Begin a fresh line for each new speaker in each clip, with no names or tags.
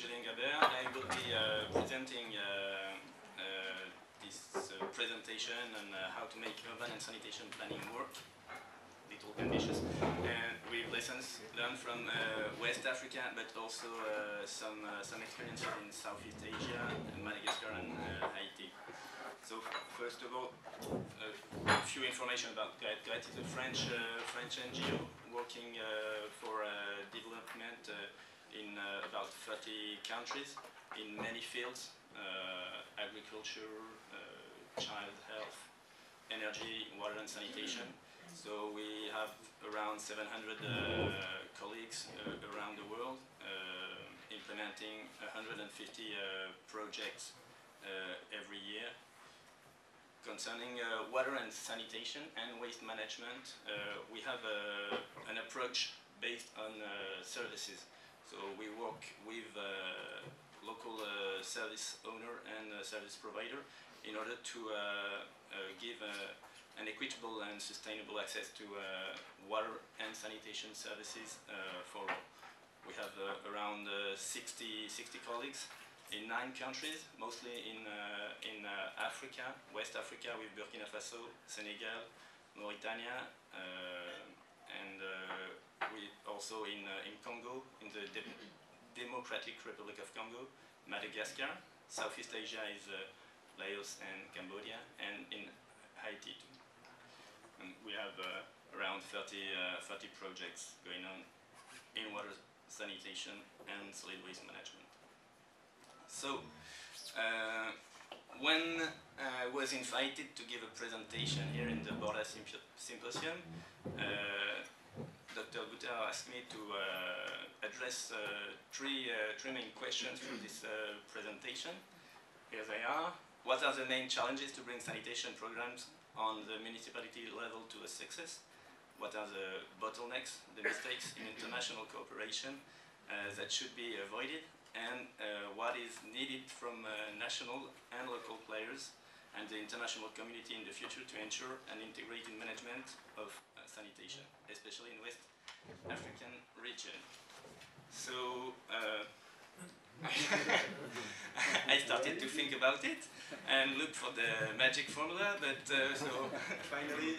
Julien Gabert. I will be presenting this presentation on how to make urban and sanitation planning work. Little ambitious, and with lessons learned from West Africa, but also some experiences in Southeast Asia, Madagascar, and Haiti. So first of all, a few information about GRET. GRET is a French NGO working for development in about 30 countries in many fields: agriculture, child health, energy, water and sanitation. So we have around 700 colleagues around the world implementing 150 projects every year. Concerning water and sanitation and waste management, we have an approach based on services. So we work with local service owner and service provider in order to give an equitable and sustainable access to water and sanitation services for all. We have around 60 colleagues in 9 countries, mostly in Africa, West Africa, with Burkina Faso, Senegal, Mauritania, and we also in Congo, in the Democratic Republic of Congo, Madagascar. Southeast Asia is Laos and Cambodia, and in Haiti too. And we have around 30 projects going on in water sanitation and solid waste management. So, when I was invited to give a presentation here in the BORDA Symposium, Dr. Gabert asked me to address three main questions for this presentation. Here they are. What are the main challenges to bring sanitation programs on the municipality level to a success? What are the bottlenecks, the mistakes in international cooperation that should be avoided? And what is needed from national and local players and the international community in the future to ensure an integrated management of sanitation, especially in West African region. So I started to think about it and look for the magic formula, but so finally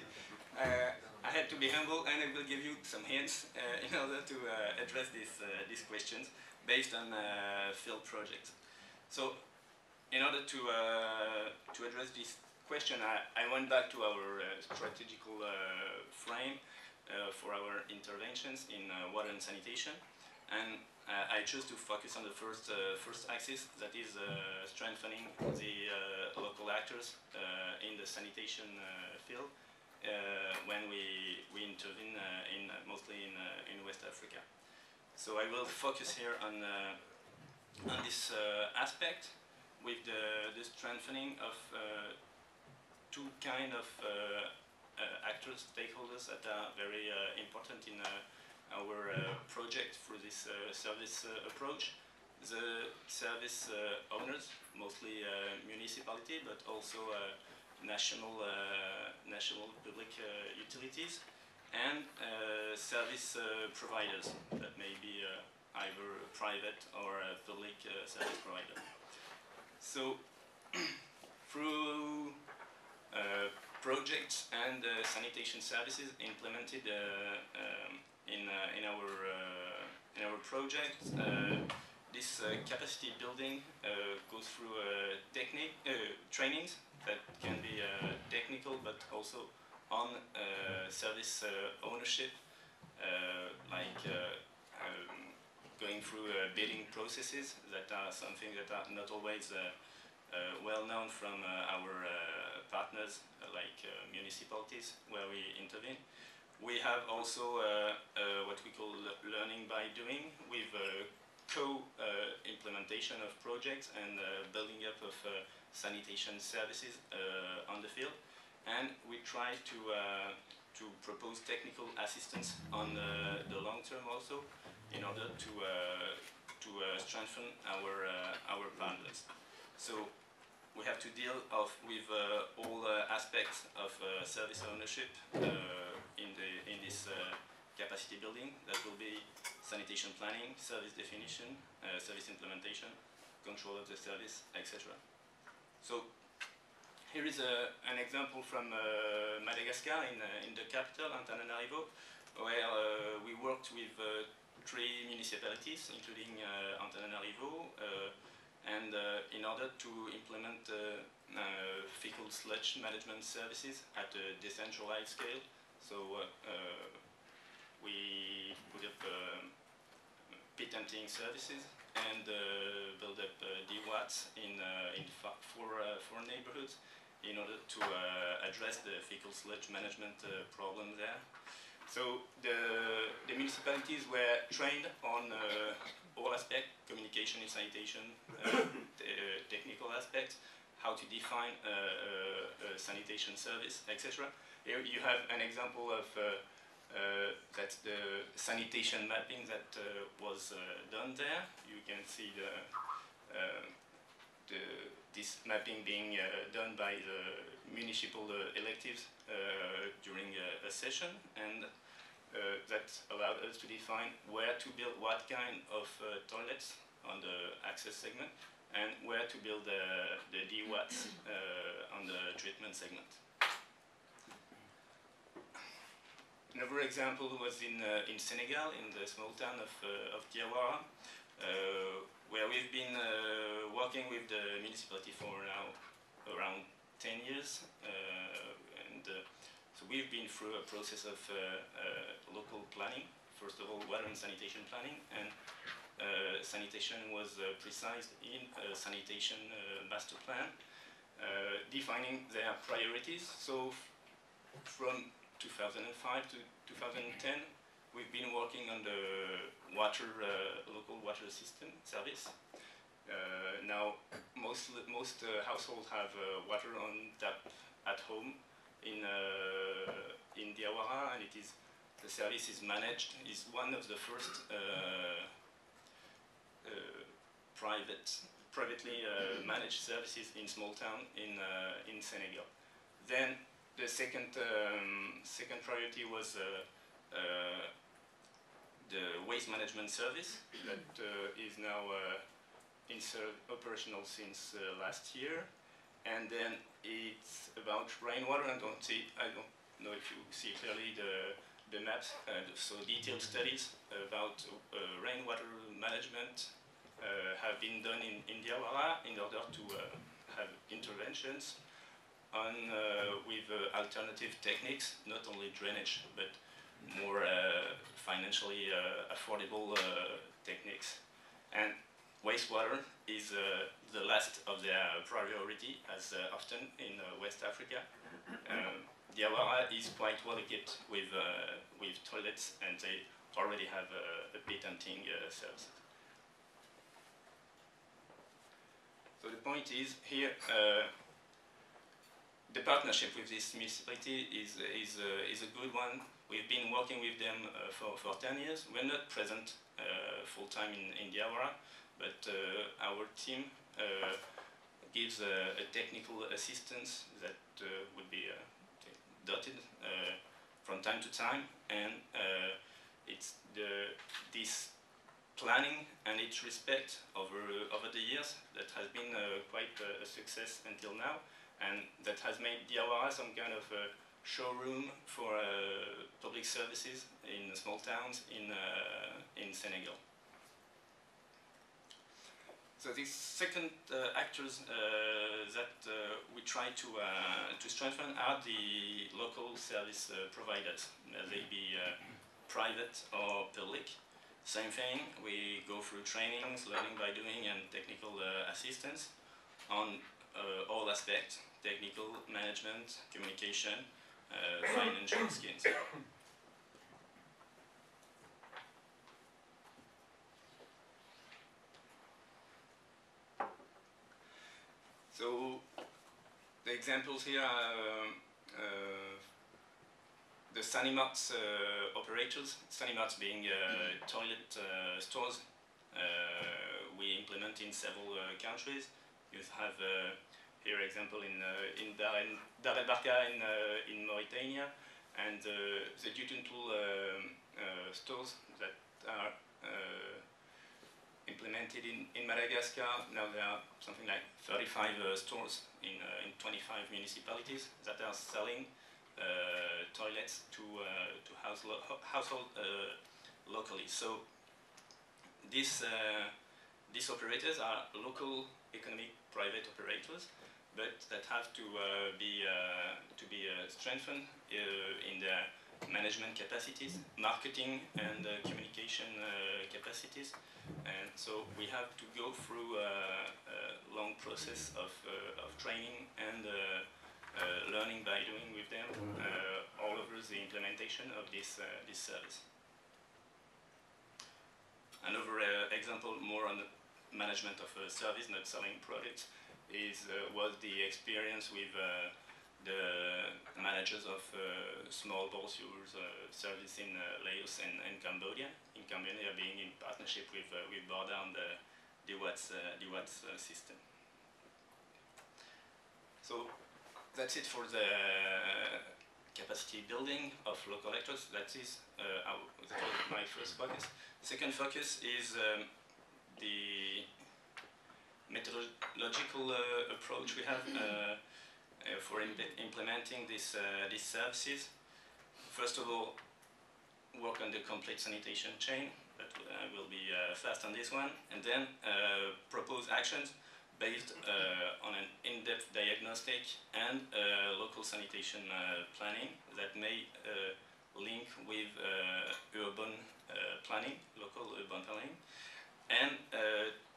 I had to be humble, and I will give you some hints in order to address these questions based on field projects. So, in order to address this question, I went back to our strategical frame for our interventions in water and sanitation, and I chose to focus on the first axis, that is strengthening the local actors in the sanitation field when we intervene mostly in West Africa. So I will focus here on this aspect with the strengthening of two kind of actors, stakeholders that are very important in our project for this service approach. The service owners, mostly municipality, but also national public utilities, and service providers that may be either private or public service provider. So through projects and sanitation services implemented in our project, this capacity building goes through trainings that can be technical, but also on service ownership, like going through bidding processes that are something that are not always well known from our partners, like municipalities where we intervene. We have also what we call learning by doing, with co-implementation of projects and building up of sanitation services on the field. And we try to propose technical assistance on the long term also, in order to strengthen our partners. So we have to deal with all aspects of service ownership in this capacity building. That will be sanitation sanitation planning, service definition, service implementation, control of the service, etc. So here is an example from Madagascar in the capital, Antananarivo, where we worked with 3 municipalities, including Antananarivo, and in order to implement fecal sludge management services at a decentralized scale. So we put up pit emptying services and build up DWATs in 4 neighborhoods in order to address the fecal sludge management problem there. So the municipalities were trained on all aspects, communication and sanitation, technical aspects, how to define a sanitation service, etc. Here you have an example of that's the sanitation mapping that was done there. You can see this mapping being done by the municipal electives during a session, and that allowed us to define where to build what kind of toilets on the access segment and where to build the DWATs on the treatment segment. Another example was in Senegal, in the small town of Diawara, where we've been working with the municipality for now around 10 years. So we've been through a process of local planning. First of all, water and sanitation planning, and sanitation was precised in a sanitation master plan, defining their priorities. So from 2005 to 2010, we've been working on the local water system service. Now, most households have water on tap at home in Diawara, and the service is managed. Is one of the first privately managed services in small town in Senegal. Then the second priority was the waste management service that is now operational since last year, and then it's about rainwater. I don't know if you see clearly the maps. So detailed studies about rainwater management have been done in Diawara in order to have interventions on with alternative techniques, not only drainage, but more financially affordable techniques. And wastewater is the last of their priority, as often in West Africa. Diawara is quite well equipped with toilets, and they already have a pit emptying service. So the point is here, the partnership with this municipality is a good one. We've been working with them for 10 years. We're not present full-time in Diawara, but our team gives a technical assistance that would be dotted from time to time, and it's this planning and its respect over the years that has been quite a success until now, and that has made Diawara some kind of showroom for public services in small towns in Senegal. So these second actors that we try to strengthen are the local service providers, they be private or public. Same thing, we go through trainings, learning by doing, and technical assistance on all aspects: technical, management, communication, financial skills. So the examples here are the Sanimarts operators. Sanimarts being toilet stores we implement in several countries. You have here example in Dar el Barka in Mauritania, and the Dutuntul stores that are implemented in Madagascar. Now there are something like 35 stores in 25 municipalities that are selling toilets to household locally. So these operators are local economic private operators, but that have to be strengthened in their management capacities, marketing and communication capacities. And so we have to go through a long process of training and learning by doing with them all over the implementation of this service. Another example, more on the management of a service, not selling products, was the experience with the managers of small ball sewers service in Laos and Cambodia. In Cambodia, being in partnership with BORDA on the DWATS system. So that's it for the capacity building of local actors. That was my first focus. The second focus is the methodological approach we have for implementing these services. First of all, work on the complete sanitation chain, but I will be fast on this one, and then propose actions based on an in-depth diagnostic and local sanitation planning that may link with urban planning, local urban planning, and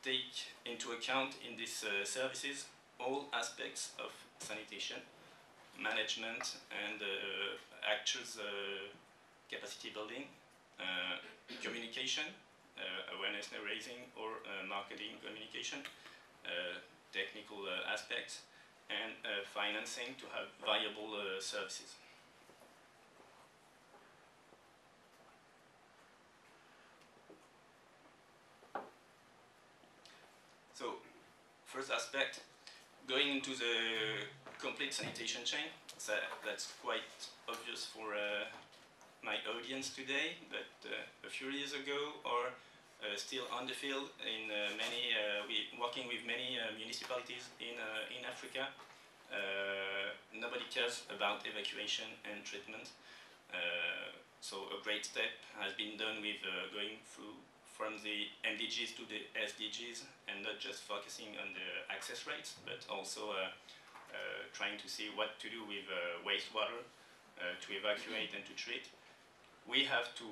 take into account in these services all aspects of sanitation, management, and actors' capacity building, communication, awareness raising or marketing communication, technical aspects, and financing to have viable services. So, first aspect, going into the complete sanitation chain. So that's quite obvious for my audience today, but a few years ago, or still on the field, in working with many municipalities in Africa, nobody cares about evacuation and treatment. So a great step has been done with going through from the MDGs to the SDGs, and not just focusing on the access rates, but also trying to see what to do with wastewater to evacuate and to treat. We have to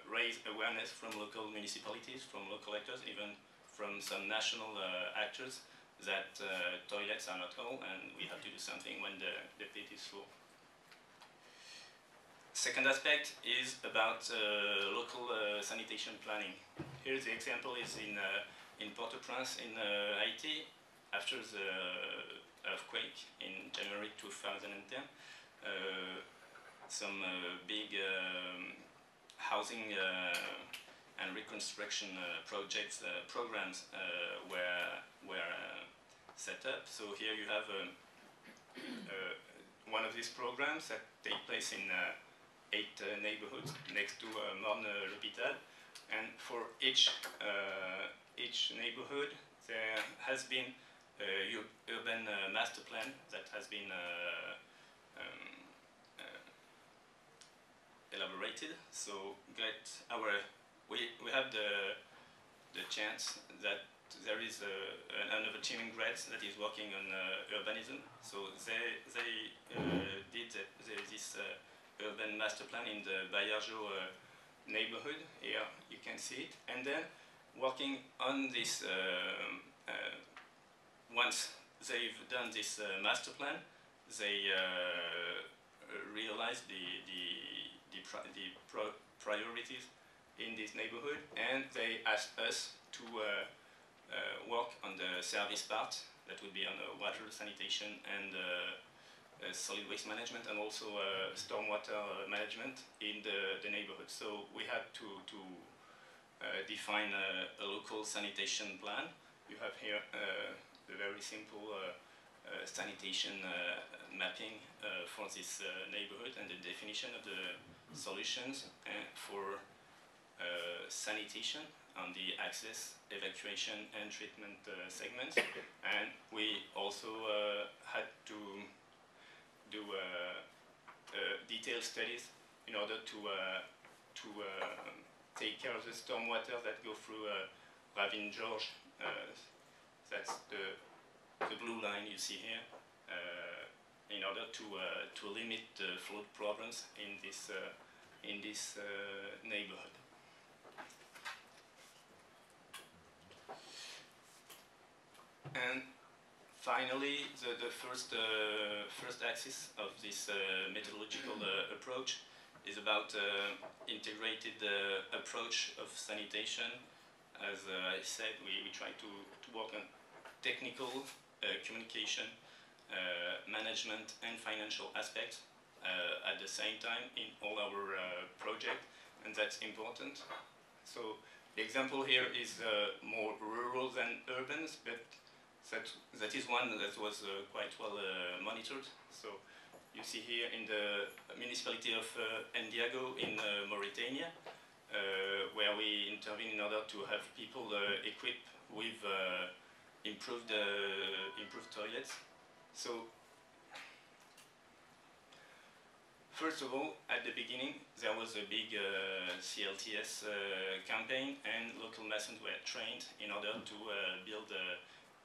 raise awareness from local municipalities, from local actors, even from some national actors, that toilets are not all, and we have to do something when the pit is full. Second aspect is about local sanitation planning. Here the example is in Port-au-Prince in Haiti, after the earthquake in January 2010. Some big housing and reconstruction projects, programs were set up. So here you have one of these programs that take place in 8 neighborhoods next to Morne l'Hôpital, and for each neighborhood there has been a urban master plan that has been elaborated. So we have the chance that there is another team in GRET that is working on urbanism. So they did this urban master plan in the Bayarjo neighborhood. Here you can see it, and then working on this. Once they've done this master plan, they realize the priorities in this neighborhood, and they ask us to work on the service part. That would be on water, sanitation, and solid waste management, and also stormwater management in the neighborhood. So we had to define a local sanitation plan. You have here the very simple sanitation mapping for this neighborhood, and the definition of the solutions for sanitation on the access, evacuation and treatment segments, and we also had to do detailed studies in order to take care of the stormwater that go through Ravine George. That's the blue line you see here, in order to limit the flood problems in this neighborhood. And finally, the first axis of this methodological approach is about integrated approach of sanitation. As I said, we try to work on technical, communication, management and financial aspects at the same time in all our projects, and that's important. So the example here is more rural than urban, but that is one that was quite well monitored. So you see here in the municipality of Ndiago in Mauritania, where we intervene in order to have people equipped with improved toilets. So first of all, at the beginning, there was a big CLTS campaign, and local masons were trained in order to build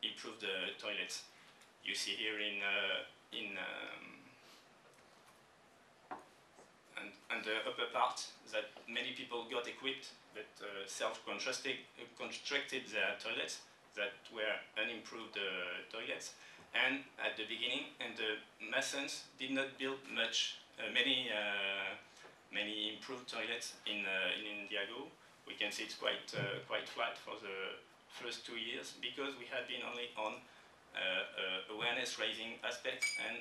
improved toilets. You see here in the upper part that many people got equipped, but self-constructed their toilets that were unimproved toilets. And at the beginning, and the masons did not build many improved toilets in Ndiago. We can see it's quite flat for the first 2 years, because we had been only on awareness raising aspect and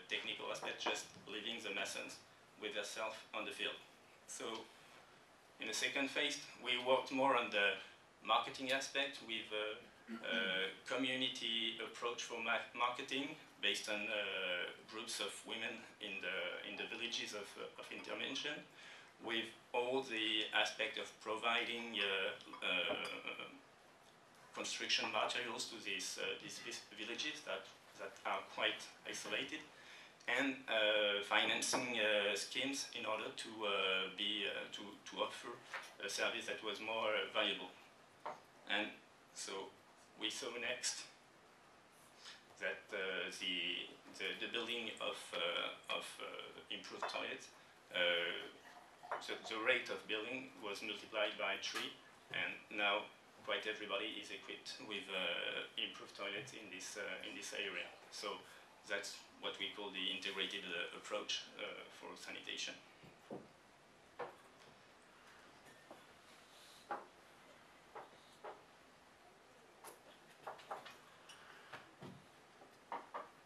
technical aspect, just leaving the masons with themselves on the field. So in the second phase, we worked more on the marketing aspect with community approach for marketing based on groups of women in the villages of intervention, with all the aspect of providing construction materials to these villages that are quite isolated, and financing schemes in order to offer a service that was more valuable. And so we saw next that the building of improved toilets, the rate of building was multiplied by 3, and now quite everybody is equipped with improved toilets in this area. So that's what we call the integrated approach for sanitation.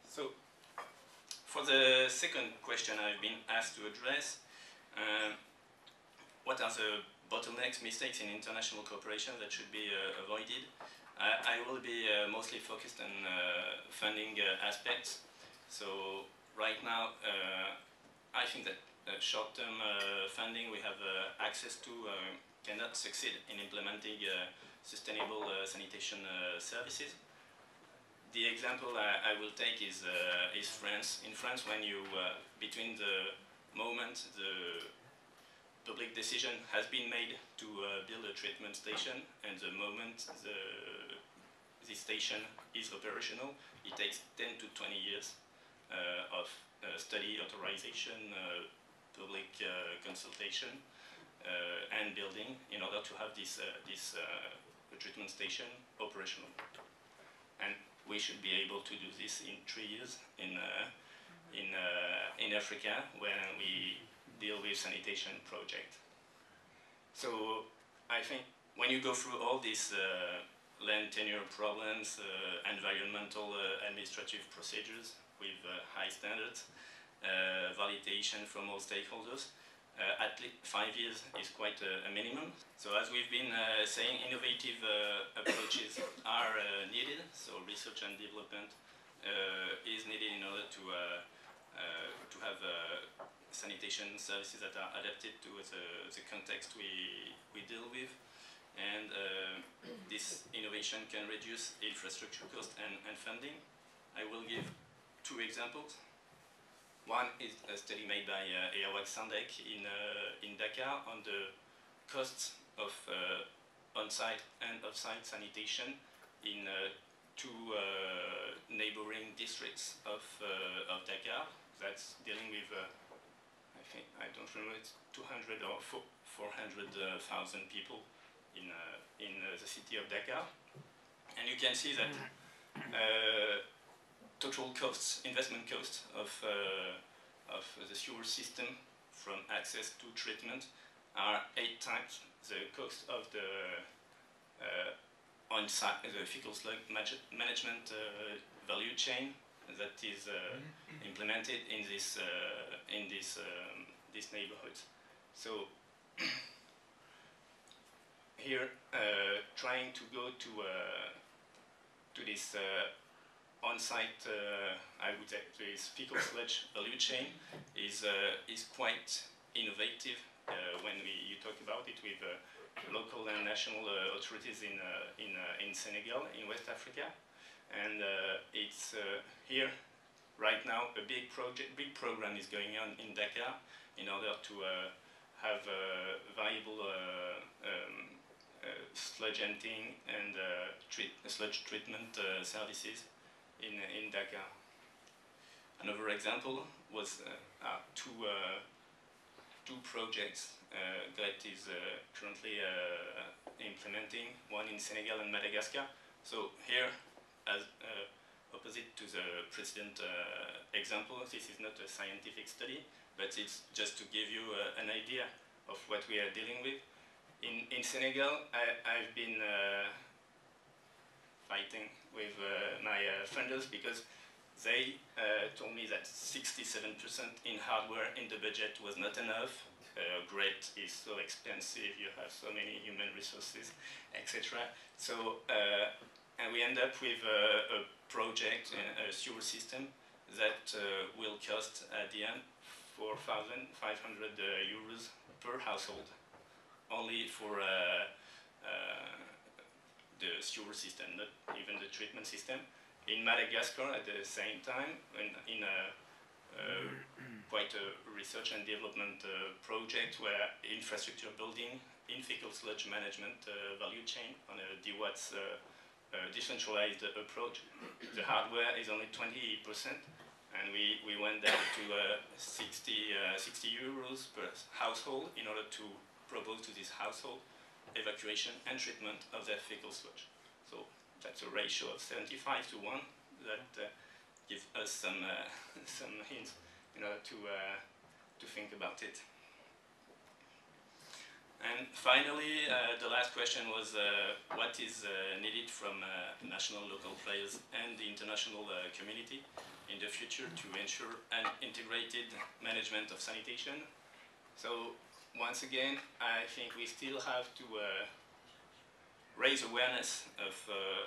So for the second question I've been asked to address, what are the bottlenecks, mistakes in international cooperation that should be avoided? I will be mostly focused on funding aspects. So right now, I think that short-term funding we have access to cannot succeed in implementing sustainable sanitation services. The example I will take is France. In France, when you, between the moment the public decision has been made to build a treatment station and the moment the station is operational, it takes 10 to 20 years of study, authorization, public consultation, and building in order to have this treatment station operational. And we should be able to do this in 3 years in Africa when we deal with sanitation project. So I think when you go through all these land tenure problems, environmental administrative procedures with high standards, validation from all stakeholders, at least 5 years is quite a minimum. So as we've been saying, innovative approaches are needed. So research and development is needed in order to to have sanitation services that are adapted to the context we deal with. And this innovation can reduce infrastructure cost and funding. I will give 2 examples. One is a study made by Eawag Sandek in Dakar on the costs of on-site and off-site sanitation in 2 neighboring districts of Dakar. That's dealing with, I don't remember, it's 200 or 400,000 people in the city of Dakar. And you can see that total costs, investment costs of the sewer system from access to treatment are 8 times the cost of the on-site, the fecal sludge management value chain that is implemented in this neighborhood. So here, trying to go to this on-site, I would say, this fecal sludge value chain is quite innovative when you talk about it with local and national authorities in Senegal, in West Africa, and it's here right now a big program is going on in Dakar in order to have viable sludge emptying and sludge treatment services in Dakar. Another example was 2 projects GRET is currently implementing, one in Senegal and Madagascar. So here, as opposite to the precedent example, this is not a scientific study, but it's just to give you an idea of what we are dealing with. In Senegal, I've been fighting with my funders because they told me that 67% in hardware in the budget was not enough. GRET is so expensive, you have so many human resources, etc. So, and we end up with a project, a sewer system that will cost at the end 4,500 euros per household, only for the sewer system, not even the treatment system. In Madagascar, at the same time, in quite a research and development project where infrastructure building in fecal sludge management value chain on a DWATS decentralized approach. The hardware is only 20%, and we went down to 60 euros per household in order to propose to this household evacuation and treatment of their fecal sludge. So that's a ratio of 75 to 1 that gives us some hints in order to think about it. And finally, the last question was what is needed from national, local players and the international community in the future to ensure an integrated management of sanitation. So once again, I think we still have to raise awareness of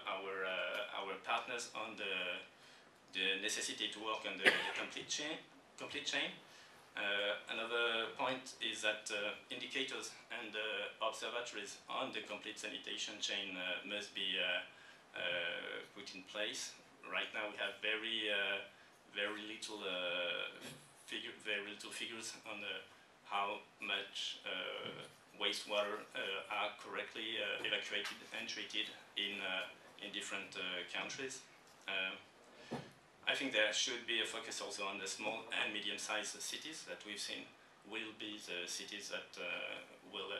our partners on the necessity to work on the complete chain. Another point is that indicators and observatories on the complete sanitation chain must be put in place. Right now we have very little figures on how much wastewater are correctly evacuated and treated in different countries. I think there should be a focus also on the small and medium-sized cities that we've seen will be the cities that will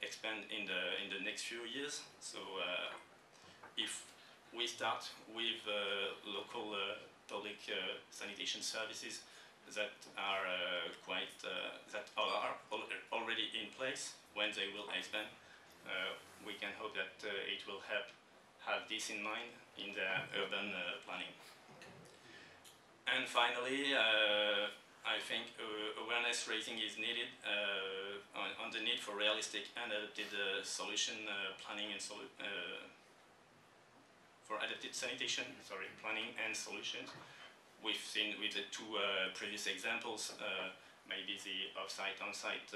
expand in the next few years. So if we start with local public sanitation services that are already in place, when they will expand, we can hope that it will help have this in mind in the urban planning. And finally, I think awareness raising is needed on the need for realistic and adapted solution planning and for adapted sanitation, planning and solutions. we've seen with the two previous examples, maybe the off-site, on-site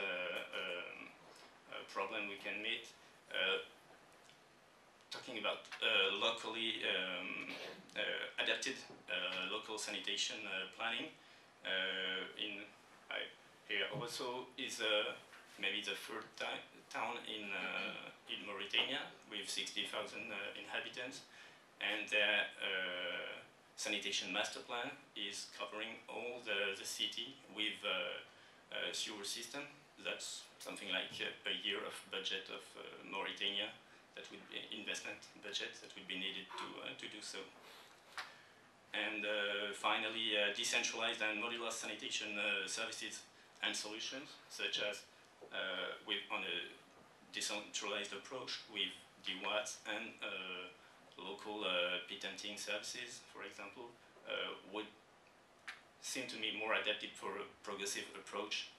problem we can meet. Talking about locally adapted local sanitation planning. Here also is maybe the third town in Mauritania with 60,000 inhabitants, and their sanitation master plan is covering all the city with sewer system. That's something like a year of budget of Mauritania. That would be investment budget that would be needed to do so. And finally, decentralized and modular sanitation services and solutions, such as on a decentralized approach with DWATs and local patenting services, for example, would seem to me more adapted for a progressive approach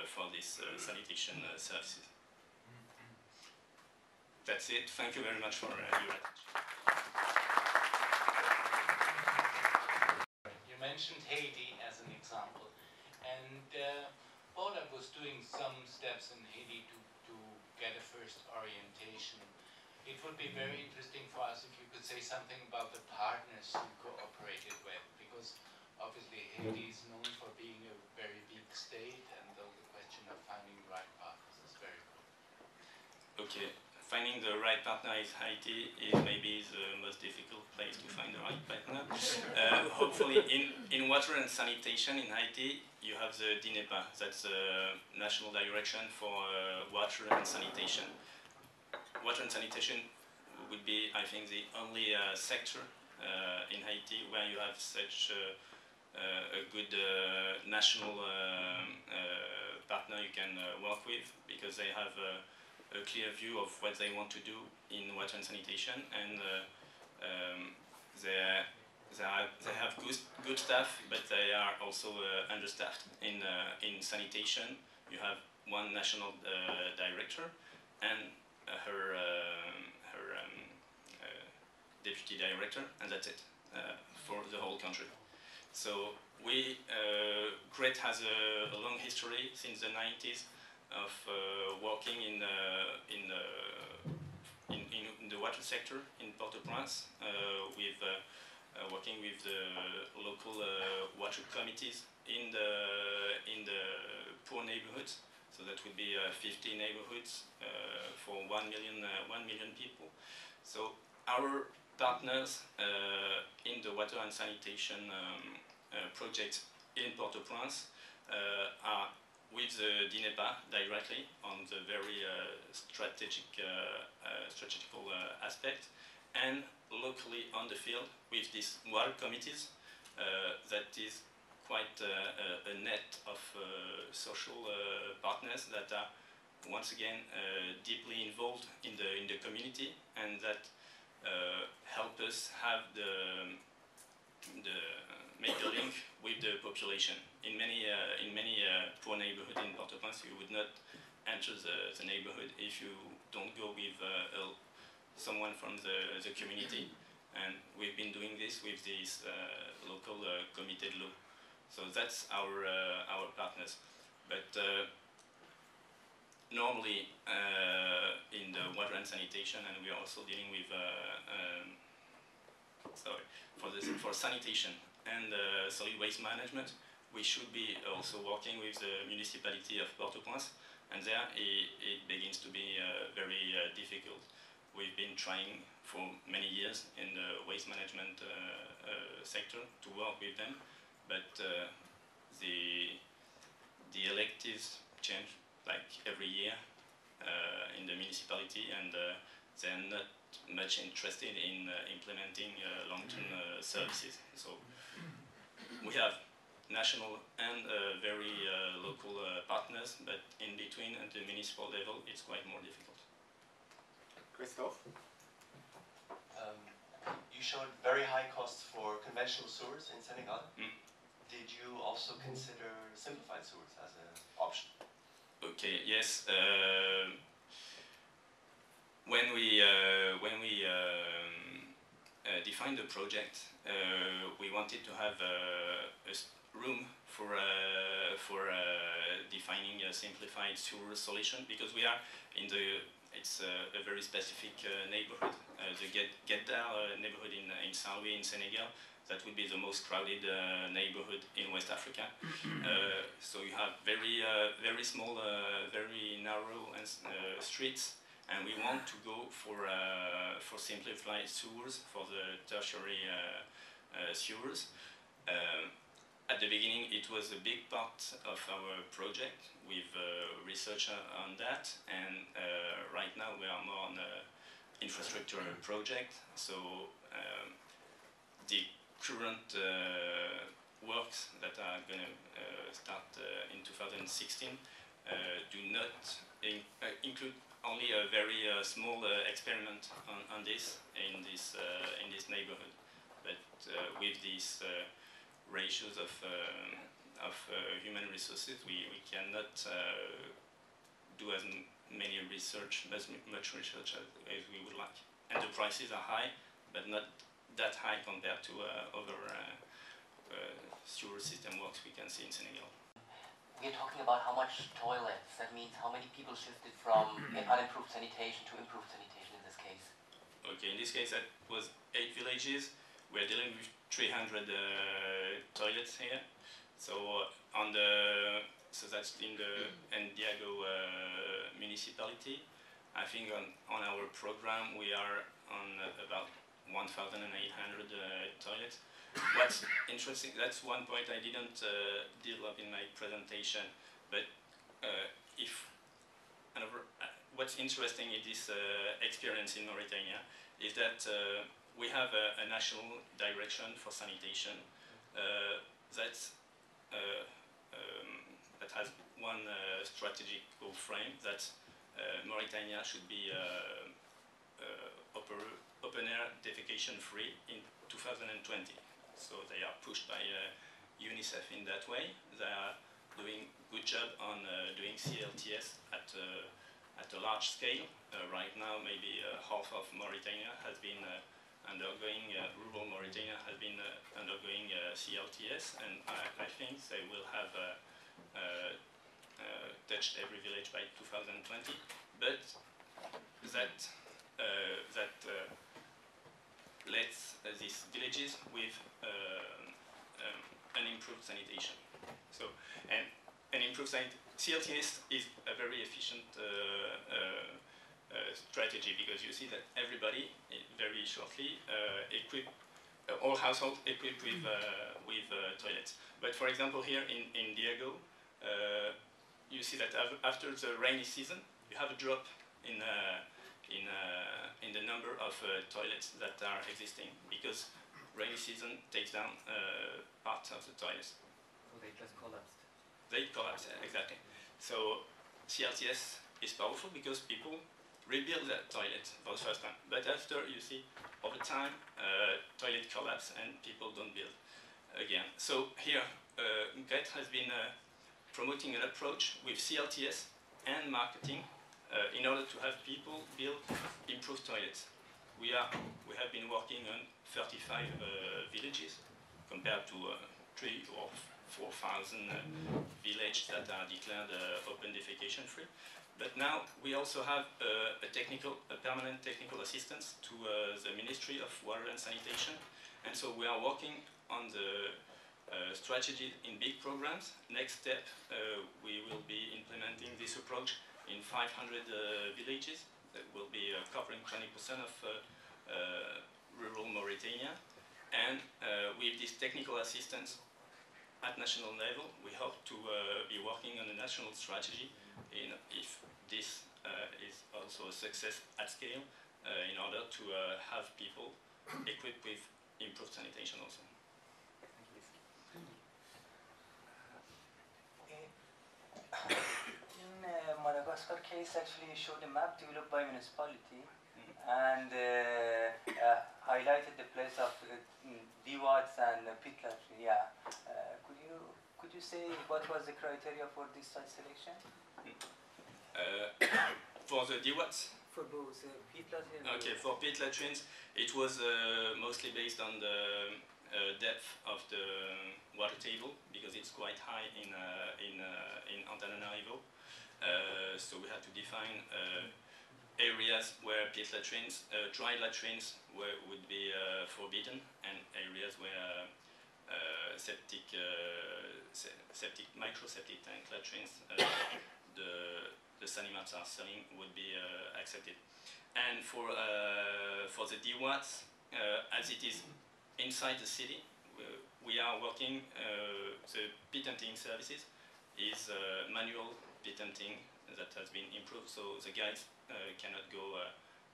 for these sanitation services. That's it. Thank you very much for your attention.
You mentioned Haiti as an example, and BORDA was doing some steps in Haiti to get a first orientation. It would be very interesting for us if you could say something about the partners you cooperated with, because obviously Haiti is known for being a very big state, and the question of finding the right partners is very important.
Okay. Finding the right partner in Haiti is maybe the most difficult place to find the right partner. Hopefully, in water and sanitation in Haiti, you have the DINEPA, that's the National Direction for Water and Sanitation. Water and sanitation would be, I think, the only sector in Haiti where you have such a good national partner you can work with, because they have a clear view of what they want to do in water and sanitation, and they have good staff, but they are also understaffed. In sanitation, you have one national director and her deputy director, and that's it for the whole country. So GRET has a long history since the 90s of working in the water sector in Port-au-Prince, with working with the local water committees in the poor neighborhoods. So that would be 50 neighborhoods for 1 million people. So our partners in the water and sanitation project in Port-au-Prince are with the DINEPA directly on the very strategical aspect, and locally on the field with these water committees. That is quite a net of social partners that are once again deeply involved in the community, and that help us have make a link with the population. In many poor neighborhoods in Port-au-Prince, you would not enter the neighborhood if you don't go with someone from the community. And we've been doing this with these local committed law. So that's our partners. But normally in the water and sanitation, and we are also dealing with for sanitation and solid waste management, we should be also working with the municipality of Port-au-Prince, and there it begins to be very difficult. We've been trying for many years in the waste management sector to work with them, but the electives change like every year in the municipality, and they're not much interested in implementing long-term services. So we have national and very local partners, but in between at the municipal level, it's quite more difficult.
Christophe?
You showed very high costs for conventional sewers in Senegal. Did you also consider simplified sewers as an option?
Okay, yes. When we defined the project, we wanted to have a room for defining a simplified sewer solution, because we are in it's a very specific neighborhood, the Gabert neighborhood in Saint-Louis in Senegal. That would be the most crowded neighborhood in West Africa. So you have very small, very narrow streets, and we want to go for simplified sewers, for the tertiary sewers. At the beginning, it was a big part of our project with research on that, and right now we are more on an infrastructure project. So the current works that are going to start in 2016 do not include only a very small experiment on this in this neighborhood, but with these ratios of human resources, we cannot do as much research as we would like, and the prices are high, but not that high compared to other sewer system works we can see in Senegal.
We're talking about how much toilets, that means how many people shifted from unimproved sanitation to improved sanitation in this case?
Okay, in this case that was 8 villages. We're dealing with 300 toilets here. So that's in the Diego municipality. I think on our program we are on about 1,800 toilets. What's interesting, that's one point I didn't develop in my presentation, but what's interesting in this experience in Mauritania is that we have a national direction for sanitation that has one strategic frame, that Mauritania should be open air defecation free in 2020. So they are pushed by UNICEF in that way. They are doing a good job on doing CLTS at a large scale. Right now, maybe half of Mauritania has been undergoing, rural Mauritania has been undergoing CLTS, and I think they will have touched every village by 2020. But that lets these villages with an improved sanitation. So, and an improved CLTS is a very efficient strategy, because you see that everybody very shortly all households equipped with toilets. But for example, here in Diego, you see that after the rainy season, you have a drop in the number of toilets that are existing, because rainy season takes down parts of the toilets.
So they just collapsed.
They collapse, exactly. So CLTS is powerful because people rebuild that toilet for the first time. But after, you see, over time, toilet collapse and people don't build again. So here, GRET has been promoting an approach with CLTS and marketing in order to have people build improved toilets. We have been working on 35 villages compared to 3,000 or 4,000 villages that are declared open defecation free. But now we also have a permanent technical assistance to the Ministry of Water and Sanitation, and so we are working on the strategy in big programs. Next step, we will be implementing this approach in 500 villages that will be covering 20% of rural Mauritania, and with this technical assistance at national level, we hope to be working on a national strategy if this is also a success at scale, in order to have people equipped with improved sanitation also.
In Madagascar case, actually you showed a map developed by municipality and highlighted the place of DWATs and pit latrine. Yeah. Could you say what was the criteria for this site selection?
For the DWATs,
for both pit latrine?
Okay, for pit latrines, it was mostly based on the depth of the water table, because it's quite high in Antananarivo. So we had to define areas where pit latrines, dry latrines would be forbidden, and areas where microseptic tank latrines, the Sanimaps are selling, would be accepted. And for the DWATs, as it is inside the city, we are working, the pit emptying services is manual pit emptying that has been improved, so the guys cannot go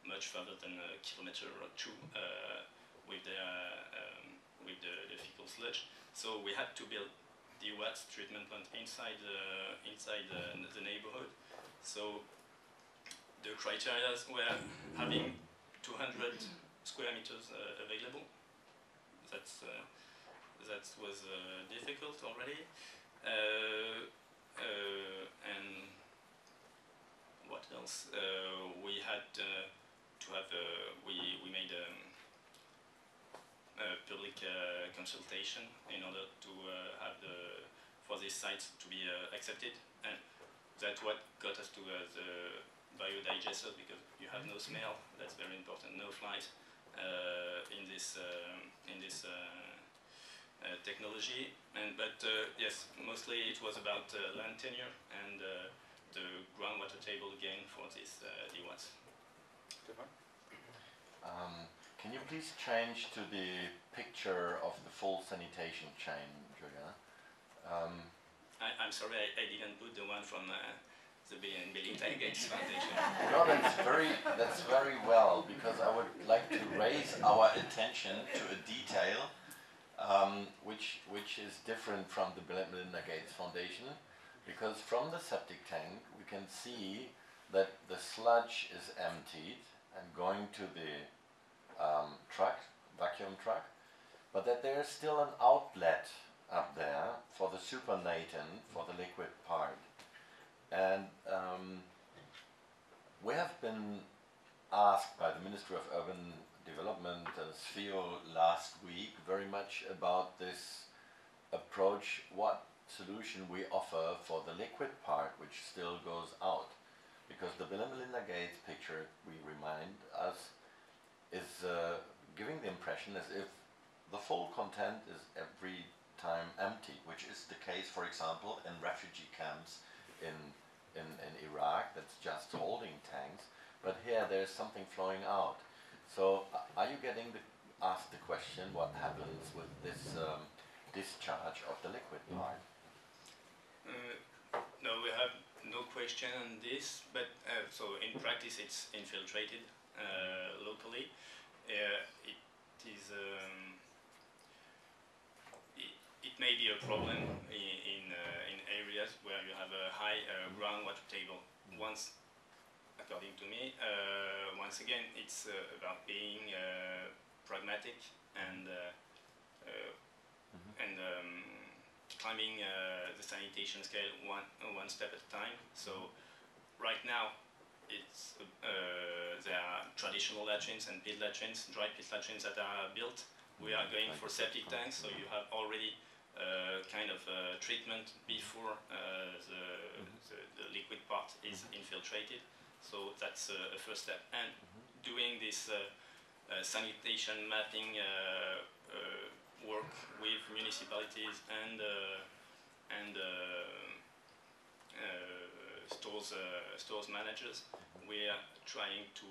much further than a kilometer or two with the fecal sludge. So we had to build the DWATs treatment plant inside the neighborhood. So the criteria were having 200 square meters available. That was difficult already. And what else? We had to have we made a public consultation in order to have for these sites to be accepted, and that's what got us to the biodigester, because you have no smell. That's very important. No flies in this technology. But yes, mostly it was about land tenure and the groundwater table again for these DWATs.
Can you please change to the picture of the full sanitation chain, Julien?
I'm sorry, I didn't put the one from the Building Gates Foundation.
No, that's very well, because I would like to raise our attention to a detail which is different from the Bill and Melinda Gates Foundation, because from the septic tank we can see that the sludge is emptied and going to the vacuum truck, but that there is still an outlet up there for the supernatant, for the liquid part. And we have been asked by the Ministry of Urban Development, SFIO, last week very much about this approach, what solution we offer for the liquid part which still goes out. Because the Bill and Melinda Gates picture, we remind us, is giving the impression as if the full content is every time empty, which is the case, for example, in refugee camps in Iraq, that's just holding tanks, but here there's something flowing out. So are you getting asked the question, what happens with this discharge of the liquid part?
No, we have no question on this, but so in practice it's infiltrated locally. It may be a problem in areas where you have a high groundwater table. Once, according to me, once again, it's about being pragmatic and climbing the sanitation scale one step at a time. So right now, it's there are traditional latrines and pit latrines, dry pit latrines that are built. We are going for septic tanks, so you have already kind of treatment before the liquid part is infiltrated. So that's a first step. And doing this sanitation mapping work with municipalities and stores managers, we are trying to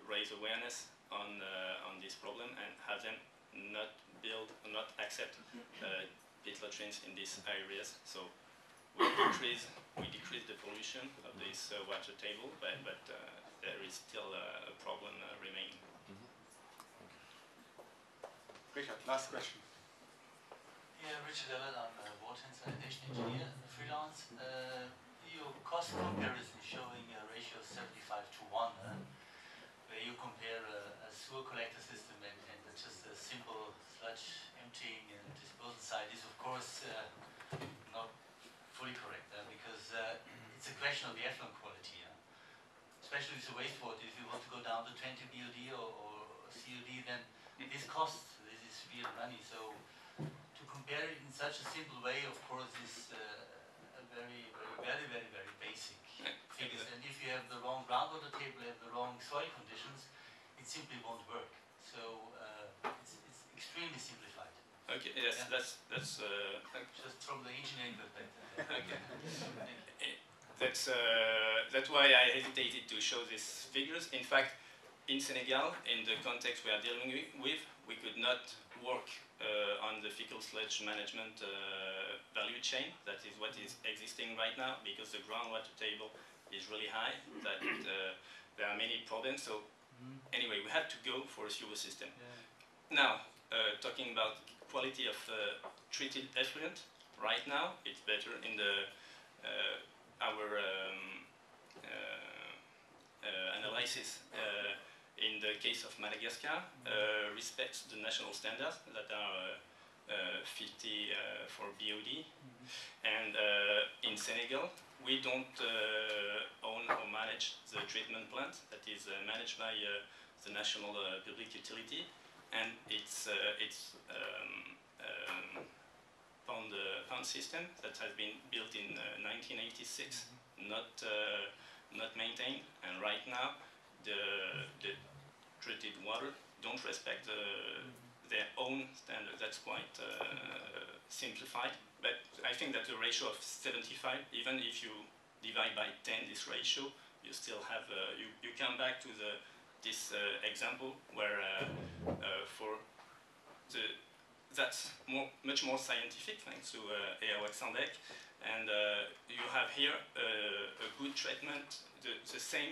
raise awareness on this problem and have them not accept pit latrines in these areas. So we decrease the pollution of this water table, but there is still a problem remaining.
Richard, last question.
Yeah, Richard Elliott, I'm a water and sanitation engineer, freelance. Your cost comparison showing a ratio of 75:1, where you compare a sewer collector system and just a simple sludge emptying and disposal site is of course not fully correct, because it's a question of the effluent quality. especially with the wastewater, if you want to go down to 20 BOD or COD, then this costs, this is real money. So to compare it in such a simple way, of course, is a very basic figures. And if you have the wrong groundwater table, you have the wrong soil conditions, it simply won't work. So it's extremely simplified.
Okay, yes,
Yeah.
that's
Just from the engineering perspective.
okay. That's why I hesitated to show these figures. In fact, in Senegal, in the context we are dealing with, we could not work on the fecal sludge management value chain. That is what is existing right now, because the groundwater table is really high, that there are many problems. So anyway, we had to go for a sewer system.
Yeah.
Now, talking about quality of treated effluent, right now it's better in the our analysis in the case of Madagascar respects the national standards that are 50 for BOD, and in Senegal we don't own or manage the treatment plant that is managed by the national public utility, and it's pound system that has been built in 1986, not maintained, and right now the treated water don't respect their own standards. That's quite simplified, but I think that the ratio of 75, even if you divide by 10 this ratio, you still have you come back to this example where for that's much more scientific, thanks to Sandek, and you have here a good treatment, the same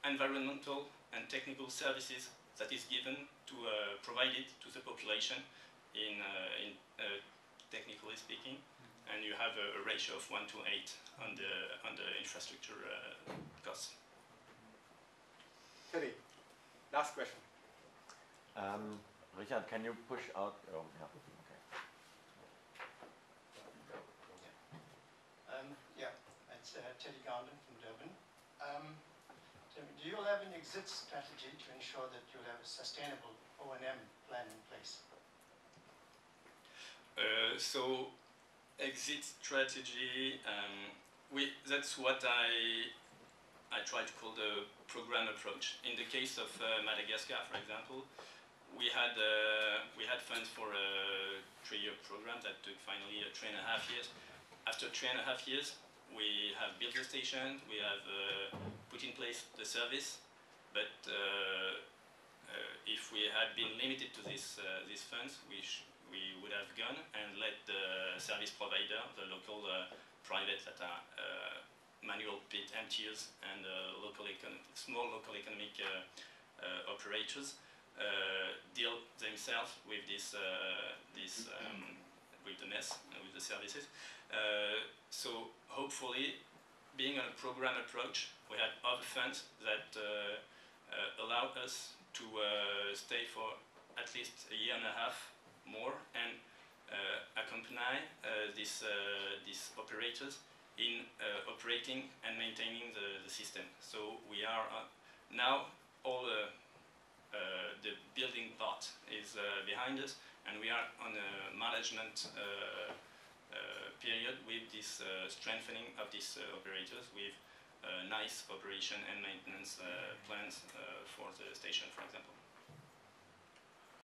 environmental and technical services that is given to provided to the population in technically speaking, and you have a ratio of 1 to 8 on the infrastructure costs.
Teddy, last question.
Richard, can you push out? Oh, yeah. Okay.
Yeah, it's Teddy Garland from Durban. Do you have an exit strategy to ensure that you'll have a sustainable O&M plan in place?
So, exit strategy, that's what I try to call the program approach. In the case of Madagascar, for example, we had funds for a 3-year program that took finally 3.5 years. After 3.5 years, we have built the station, we have put in place the service, but if we had been limited to these funds, we would have gone and let the service provider, the local private that are manual pit emptiers and small local economic operators, deal themselves with this with the mess, with the services. So hopefully, being on a program approach, we had other funds that allow us to stay for at least a year and a half more and accompany these operators in operating and maintaining the system. So we are now all the building part is behind us, and we are on a management period with this strengthening of these operators with nice operation and maintenance plans for the station, for example.